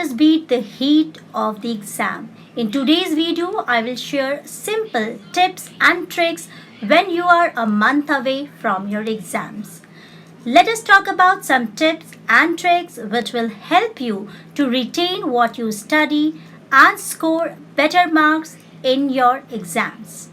nerves beat the heat of the exam. In today's video, I will share simple tips and tricks when you are a month away from your exams. Let us talk about some tips and tricks which will help you to retain what you study and score better marks in your exams.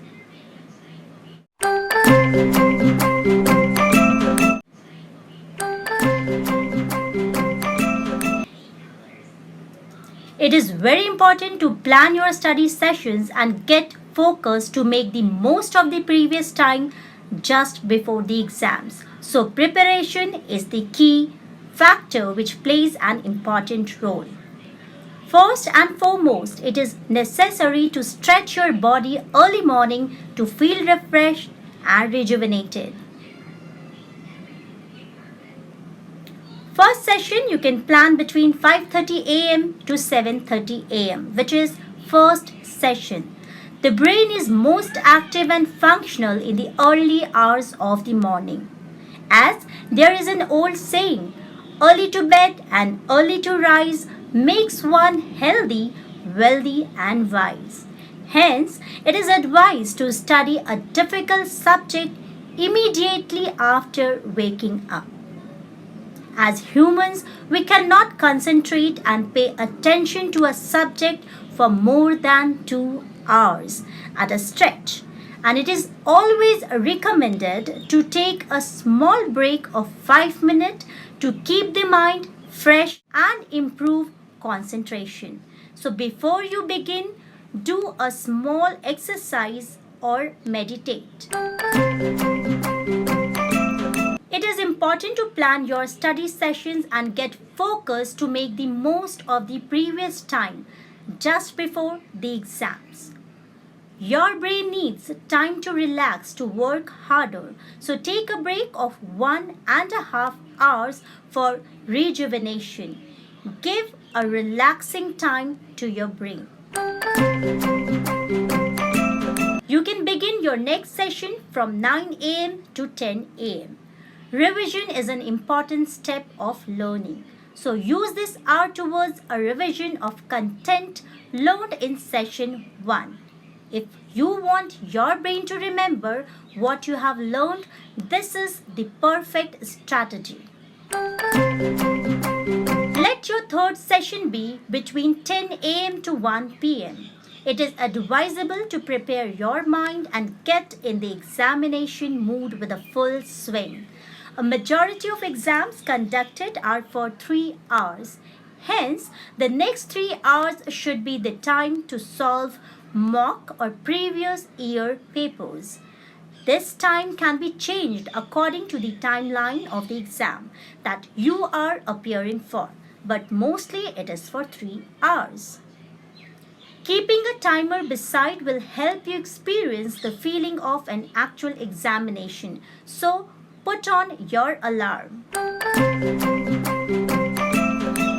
It is very important to plan your study sessions and get focused to make the most of the previous time just before the exams. So preparation is the key factor which plays an important role. First and foremost, it is necessary to stretch your body early morning to feel refreshed and rejuvenated. First session you can plan between 5:30 a.m. to 7:30 a.m., which is first session. The brain is most active and functional in the early hours of the morning. As there is an old saying, early to bed and early to rise makes one healthy, wealthy and wise. Hence, it is advised to study a difficult subject immediately after waking up. As humans, we cannot concentrate and pay attention to a subject for more than 2 hours at a stretch. And it is always recommended to take a small break of 5 minutes to keep the mind fresh and improve concentration. So before you begin, do a small exercise or meditate. It is important to plan your study sessions and get focused to make the most of the previous time just before the exams. Your brain needs time to relax to work harder, so take a break of 1.5 hours for rejuvenation. Give a relaxing time to your brain. You can begin your next session from 9 a.m. to 10 a.m. Revision is an important step of learning. So use this hour towards a revision of content learned in session 1. If you want your brain to remember what you have learned, this is the perfect strategy. Let your third session be between 10 a.m. to 1 p.m. It is advisable to prepare your mind and get in the examination mood with a full swing. A majority of exams conducted are for 3 hours. Hence, the next 3 hours should be the time to solve mock or previous year papers. This time can be changed according to the timeline of the exam that you are appearing for, but mostly it is for 3 hours. Keeping a timer beside will help you experience the feeling of an actual examination. So, put on your alarm.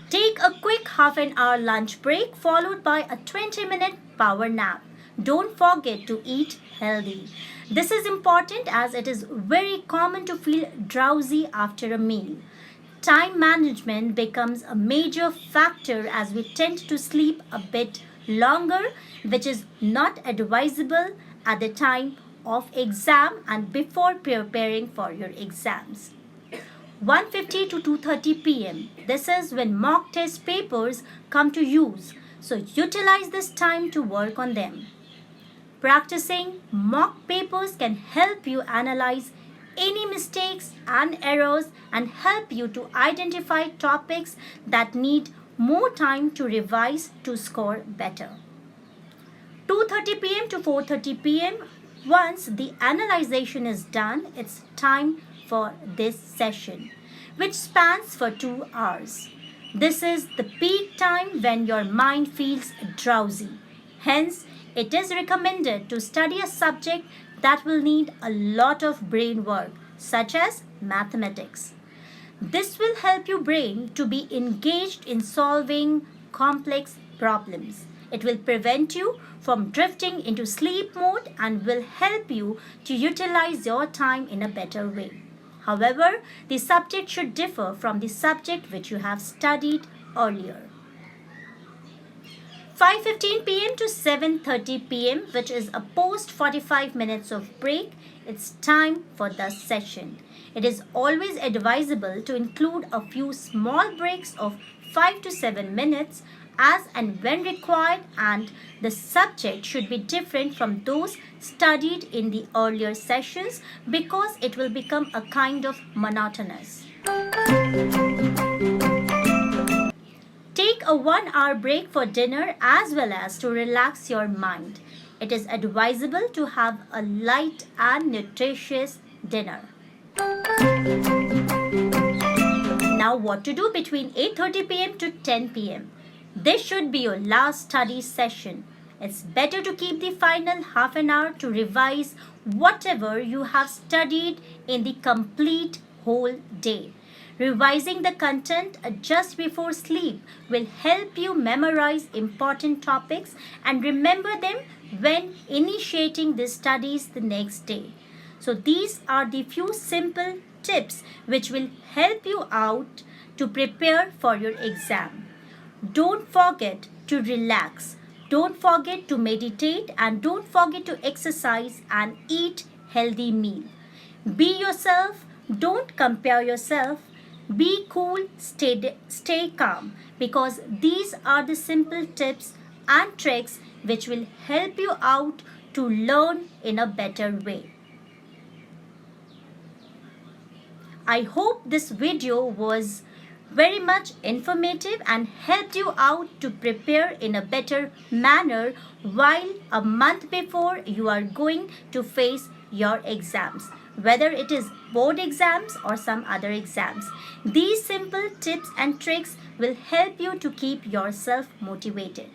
Take a quick half-an-hour lunch break followed by a 20-minute power nap. Don't forget to eat healthy. This is important as it is very common to feel drowsy after a meal. Time management becomes a major factor as we tend to sleep a bit longer, which is not advisable at the time of exam and before preparing for your exams. 1:50 to 2:30 p.m. This is when mock test papers come to use, so utilize this time to work on them. Practicing mock papers can help you analyze any mistakes and errors and help you to identify topics that need more time to revise to score better. 2:30 p.m. to 4:30 p.m. Once the analyzation is done, it's time for this session, which spans for 2 hours. This is the peak time when your mind feels drowsy. Hence, it is recommended to study a subject that will need a lot of brain work, such as mathematics. This will help your brain to be engaged in solving complex problems. It will prevent you from drifting into sleep mode and will help you to utilize your time in a better way. However, the subject should differ from the subject which you have studied earlier. 5:15 p.m. to 7:30 p.m., which is a post 45 minutes of break. It's time for the session. It is always advisable to include a few small breaks of 5 to 7 minutes as and when required, and the subject should be different from those studied in the earlier sessions because it will become a kind of monotonous. Take a 1 hour break for dinner as well as to relax your mind. It is advisable to have a light and nutritious dinner. Now, what to do between 8:30 p.m. to 10 p.m.? This should be your last study session. It's better to keep the final half an hour to revise whatever you have studied in the complete whole day. Revising the content just before sleep will help you memorize important topics and remember them when initiating the studies the next day. So these are the few simple tips which will help you out to prepare for your exam. Don't forget to relax. Don't forget to meditate and don't forget to exercise and eat healthy meal. Be yourself. Don't compare yourself. Be cool, stay calm because these are the simple tips and tricks which will help you out to learn in a better way. I hope this video was very much informative and helped you out to prepare in a better manner while a month before you are going to face your exams, whether it is board exams or some other exams. These simple tips and tricks will help you to keep yourself motivated.